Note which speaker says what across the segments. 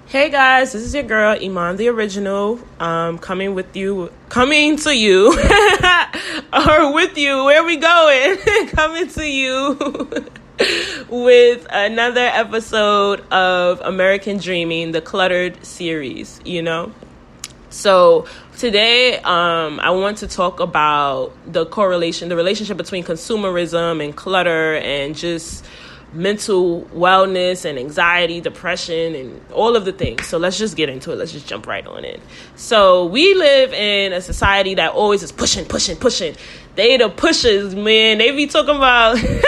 Speaker 1: Hey guys, this is your girl Imantheoriginal, coming to you, or with you. Where we going? Coming to you with another episode of American Dreaming, the Cluttered series. So today, I want to talk about the relationship between consumerism and clutter, and just mental wellness and anxiety, depression, and all of the things. So let's just get into it. Let's just jump right on in. So we live in a society that always is pushing. They the pushers, man. They be talking about the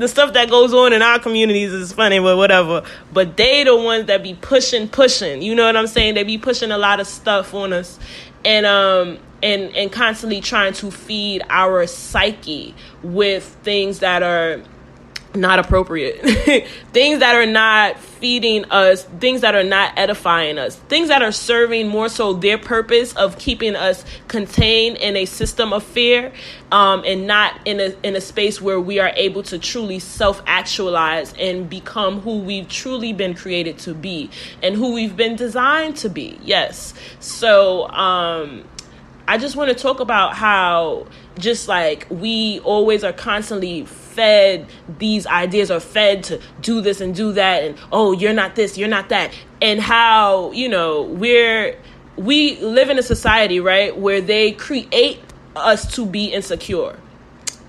Speaker 1: stuff that goes on in our communities is funny, but whatever. But they the ones that be pushing. You know what I'm saying? They be pushing a lot of stuff on us. And constantly trying to feed our psyche with things that are not appropriate, things that are not feeding us, things that are not edifying us, things that are serving more so their purpose of keeping us contained in a system of fear, and not in a space where we are able to truly self-actualize and become who we've truly been created to be and who we've been designed to be. Yes. So, I just want to talk about how just like we always are constantly fed these ideas, or fed to do this and do that, and oh, you're not this, you're not that, and how we live in a society, right, where they create us to be insecure.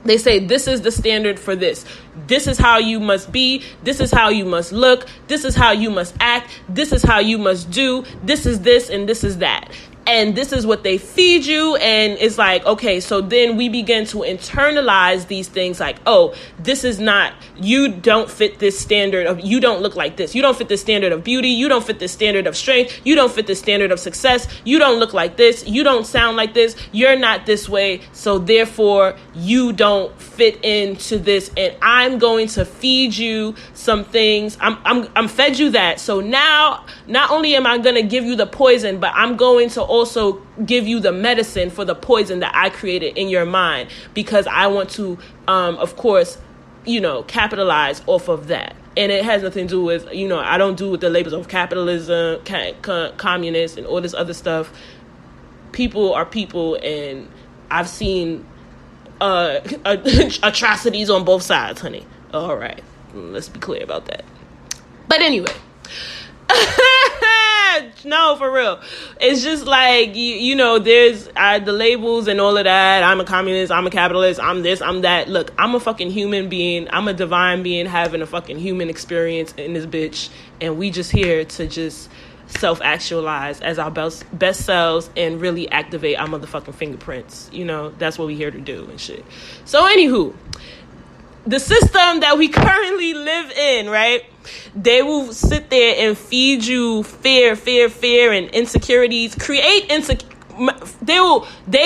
Speaker 1: They say, this is the standard for this. This is how you must be. This is how you must look. This is how you must act. This is how you must do. This is this and this is that. And this is what they feed you. And it's like, okay, so then we begin to internalize these things like, oh, this is not, you don't fit this standard of, you don't look like this. You don't fit this standard of beauty. You don't fit this standard of strength. You don't fit this standard of success. You don't look like this. You don't sound like this. You're not this way. So therefore you don't fit into this. And I'm going to feed you some things. I'm fed you that. So now, not only am I going to give you the poison, but I'm going to also give you the medicine for the poison that I created in your mind, because I want to, of course, capitalize off of that. And it has nothing to do with, I don't do with the labels of capitalism, communist, and all this other stuff. People are people, and I've seen atrocities on both sides, honey. All right, let's be clear about that. But anyway. No, for real. It's just like, there's the labels and all of that. I'm a communist, I'm a capitalist, I'm this, I'm that. Look, I'm a fucking human being. I'm a divine being having a fucking human experience in this bitch. And we just here to just self-actualize as our best selves and really activate our motherfucking fingerprints. That's what we here to do and shit. So anywho, the system that we currently live in, right? They will sit there and feed you fear, and insecurities. They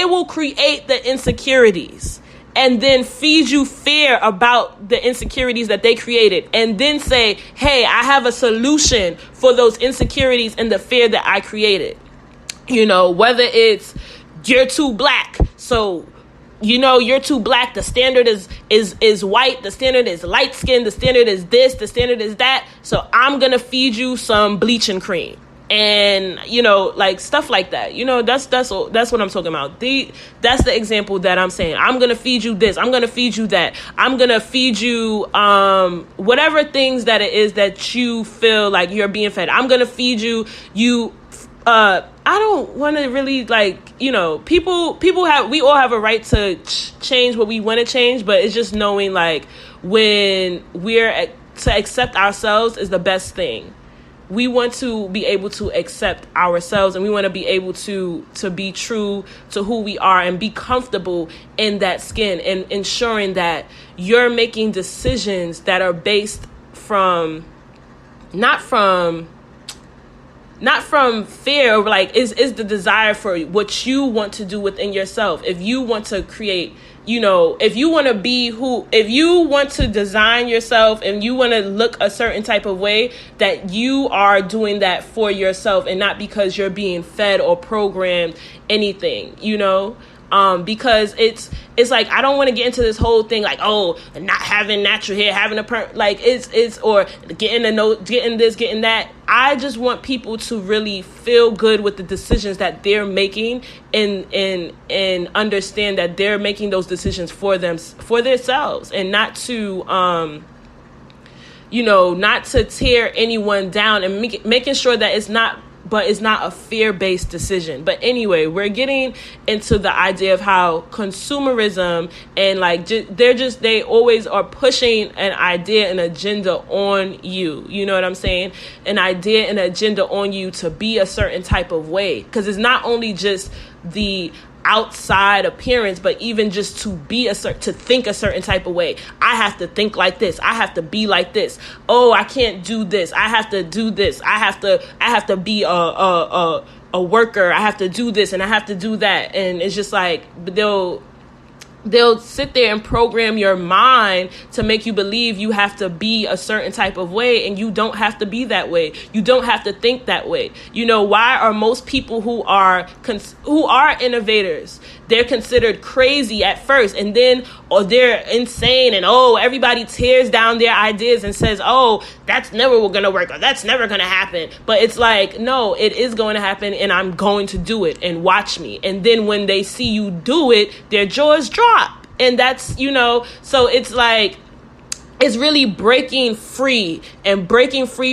Speaker 1: will create the insecurities and then feed you fear about the insecurities that they created, and then say, hey, I have a solution for those insecurities and the fear that I created. Whether it's you're too black, so you're too black, the standard is white, the standard is light skin, the standard is this, the standard is that, so I'm gonna feed you some bleaching cream, and like stuff like that. That's what I'm talking about. That's the example that I'm saying. I'm gonna feed you this, I'm gonna feed you that, I'm gonna feed you whatever things that it is that you feel like you're being fed. I'm gonna feed you I don't want to really we all have a right to change what we want to change, but it's just knowing when we're to accept ourselves is the best thing. We want to be able to accept ourselves, and we want to be able to be true to who we are and be comfortable in that skin, and ensuring that you're making decisions that are based not from fear, is the desire for what you want to do within yourself. If you want to create, if you want to if you want to design yourself and you want to look a certain type of way, that you are doing that for yourself and not because you're being fed or programmed anything, because it's like, I don't want to get into this whole thing like, oh, not having natural hair, having it's or getting a note, getting this, getting that. I just want people to really feel good with the decisions that they're making, and understand that they're making those decisions for themselves, and not to not to tear anyone down, and making sure that it's not a fear-based decision. But anyway, we're getting into the idea of how consumerism and like they always are pushing an idea, an agenda on you. You know what I'm saying? An idea, an agenda on you to be a certain type of way. Because it's not only just the outside appearance, but even just to think a certain type of way. I have to think like this. I have to be like this. Oh, I can't do this. I have to do this. I have to be a worker. I have to do this and I have to do that. And it's just like they'll sit there and program your mind to make you believe you have to be a certain type of way, and you don't have to be that way. You don't have to think that way. Why are most people who are innovators, they're considered crazy at first, and then, or they're insane, and everybody tears down their ideas and says, that's never going to work, or that's never going to happen. But it's like, no, it is going to happen, and I'm going to do it, and watch me. And then when they see you do it, their jaws drop. And that's, so it's like, it's really breaking free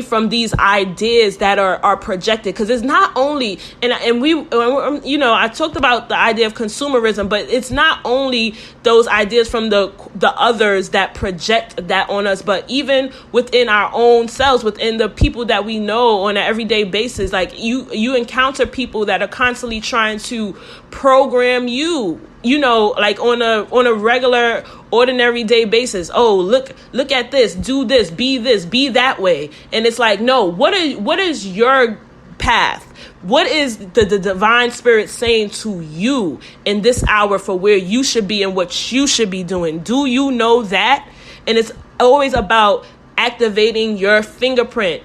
Speaker 1: from these ideas that are projected. Because it's not only, and we, I talked about the idea of consumerism, but it's not only those ideas from the others that project that on us, but even within our own selves, within the people that we know on an everyday basis. Like you encounter people that are constantly trying to program you, like on a regular, ordinary day basis. Oh, look at this, do this, be that way. And it's like, no, what is your path? What is the divine spirit saying to you in this hour for where you should be and what you should be doing? Do you know that? And it's always about activating your fingerprint,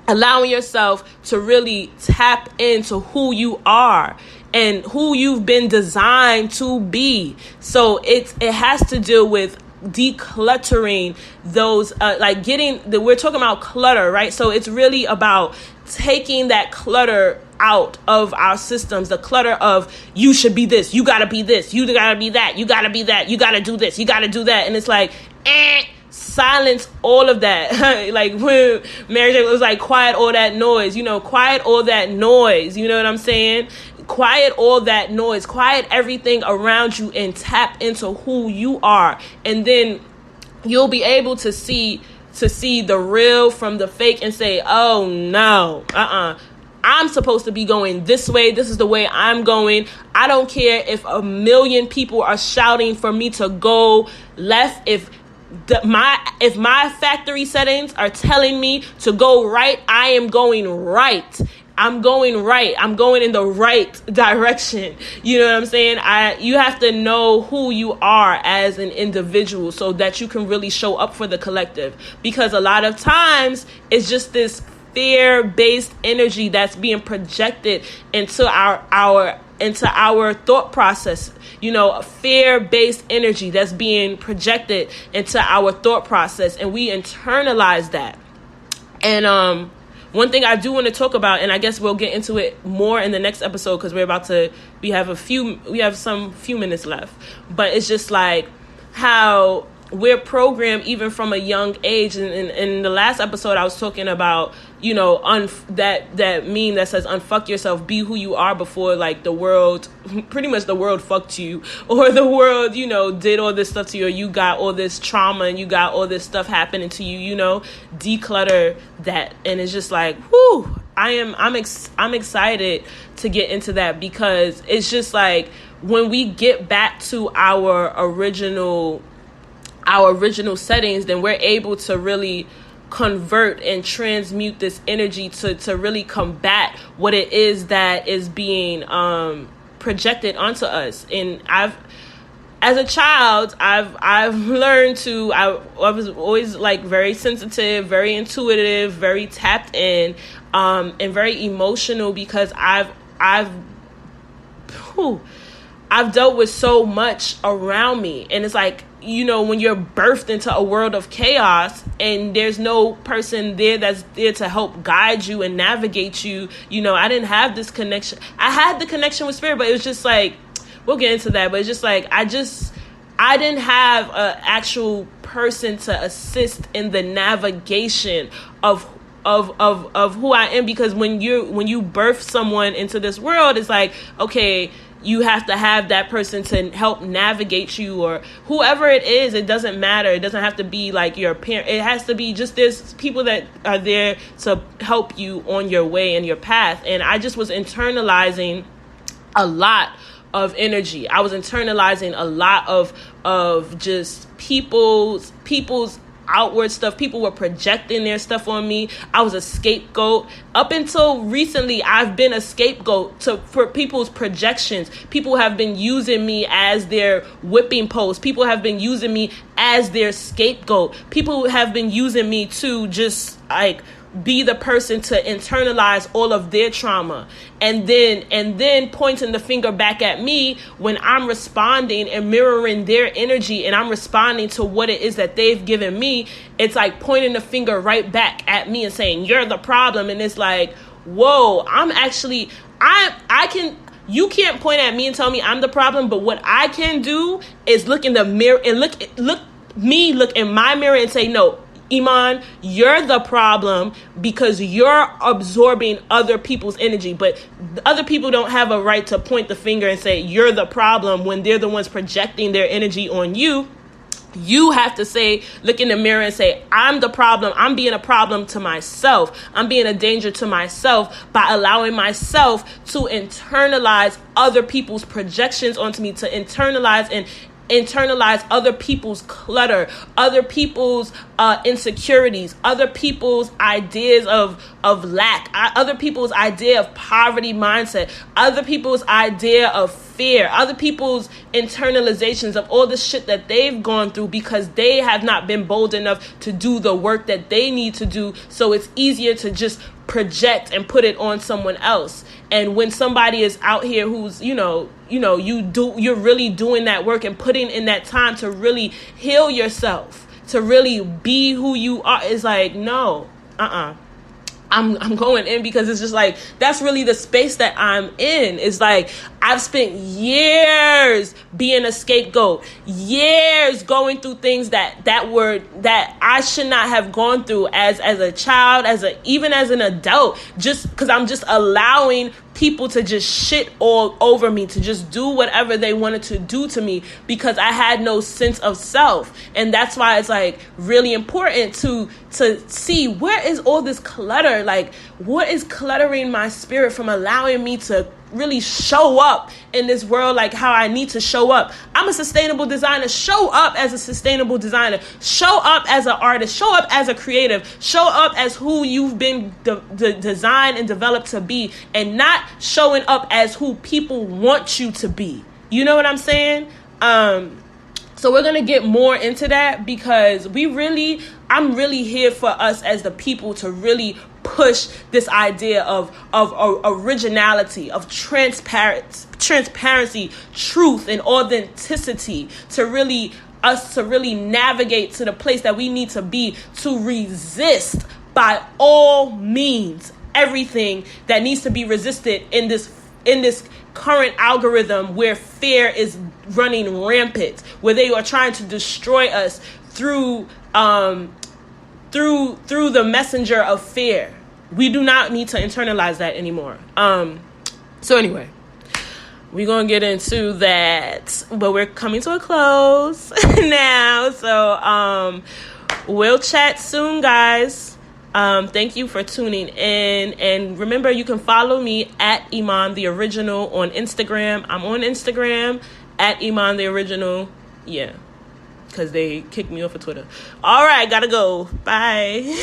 Speaker 1: allowing yourself to really tap into who you are and who you've been designed to be. So it has to do with decluttering those, we're talking about clutter, right? So it's really about taking that clutter out of our systems, the clutter of you should be this, you gotta be this, you gotta be that, you gotta be that, you gotta do this, you gotta do that. And it's like, silence all of that. Like when Mary J was like, quiet all that noise, quiet all that noise. You know what I'm saying? Quiet all that noise, quiet everything around you, and tap into who you are. And then you'll be able to see the real from the fake and say, oh no, I'm supposed to be going this way. This is the way I'm going. I don't care if 1 million people are shouting for me to go left. If my factory settings are telling me to go right, I am going right. I'm going right. I'm going in the right direction. You know what I'm saying? You have to know who you are as an individual so that you can really show up for the collective. Because a lot of times it's just this fear-based energy that's being projected into our thought process. Fear-based energy that's being projected into our thought process, and we internalize that. And one thing I do want to talk about, and I guess we'll get into it more in the next episode because we have some few minutes left, but it's just like how we're programmed even from a young age. And in the last episode, I was talking about, that meme that says, unfuck yourself, be who you are before, like, pretty much the world fucked you, or the world, did all this stuff to you, or you got all this trauma and you got all this stuff happening to you, declutter that. And it's just like, whoo, I'm excited to get into that, because it's just like, when we get back to our original settings, then we're able to really convert and transmute this energy to really combat what it is that is being projected onto us. And as a child, I've learned I was always like very sensitive, very intuitive, very tapped in, and very emotional, because I've dealt with so much around me, and it's like, you know, when you're birthed into a world of chaos and there's no person there that's there to help guide you and navigate you, you know, I didn't have this connection. I had the connection with spirit, but it was just like, we'll get into that, but it's just like, I didn't have an actual person to assist in the navigation of who I am, because when you birth someone into this world, it's like, okay, you have to have that person to help navigate you, or whoever it is. It doesn't matter. It doesn't have to be like your parent. It has to be just, there's people that are there to help you on your way and your path. And I just was internalizing a lot of energy. I was internalizing a lot of just people's outward stuff. People were projecting their stuff on me. I was a scapegoat. Up until recently, I've been a scapegoat for people's projections. People have been using me as their whipping post. People have been using me as their scapegoat. People have been using me to just like be the person to internalize all of their trauma, and then pointing the finger back at me when I'm responding and mirroring their energy, and I'm responding to what it is that they've given me. It's like pointing the finger right back at me and saying, you're the problem. And it's like, whoa, you can't point at me and tell me I'm the problem, but what I can do is look in the mirror and look in my mirror and say, no, Iman, you're the problem because you're absorbing other people's energy. But other people don't have a right to point the finger and say you're the problem when they're the ones projecting their energy on you. You have to say, look in the mirror and say, I'm the problem. I'm being a problem to myself. I'm being a danger to myself by allowing myself to internalize other people's projections onto me, to internalize other people's clutter, other people's insecurities, other people's ideas of lack, other people's idea of poverty mindset, other people's idea of fear, other people's internalizations of all the shit that they've gone through because they have not been bold enough to do the work that they need to do. So it's easier to just project and put it on someone else. And when somebody is out here who's, you're really doing that work and putting in that time to really heal yourself, to really be who you are, it's like, no, I'm going in, because it's just like, that's really the space that I'm in. It's like, I've spent years being a scapegoat, years going through things that I should not have gone through as a child, even as an adult, just because I'm just allowing people to just shit all over me, to just do whatever they wanted to do to me, because I had no sense of self. And that's why it's like really important to see, where is all this clutter? Like, what is cluttering my spirit from allowing me to really show up in this world like how I need to show up? I'm a sustainable designer. Show up as a sustainable designer. Show up as an artist. Show up as a creative. Show up as who you've been designed and developed to be, and not showing up as who people want you to be. You know what I'm saying? So we're going to get more into that, because I'm really here for us as the people to really push this idea of originality, of transparency, truth, and authenticity, to really navigate to the place that we need to be, to resist by all means everything that needs to be resisted in this current algorithm where fear is running rampant, where they are trying to destroy us through the messenger of fear. We do not need to internalize that anymore. So anyway, we're going to get into that, but we're coming to a close now. So we'll chat soon, guys. Thank you for tuning in. And remember, you can follow me at Imantheoriginal on Instagram. I'm on Instagram at Imantheoriginal. Yeah, because they kicked me off of Twitter. All right, gotta go. Bye.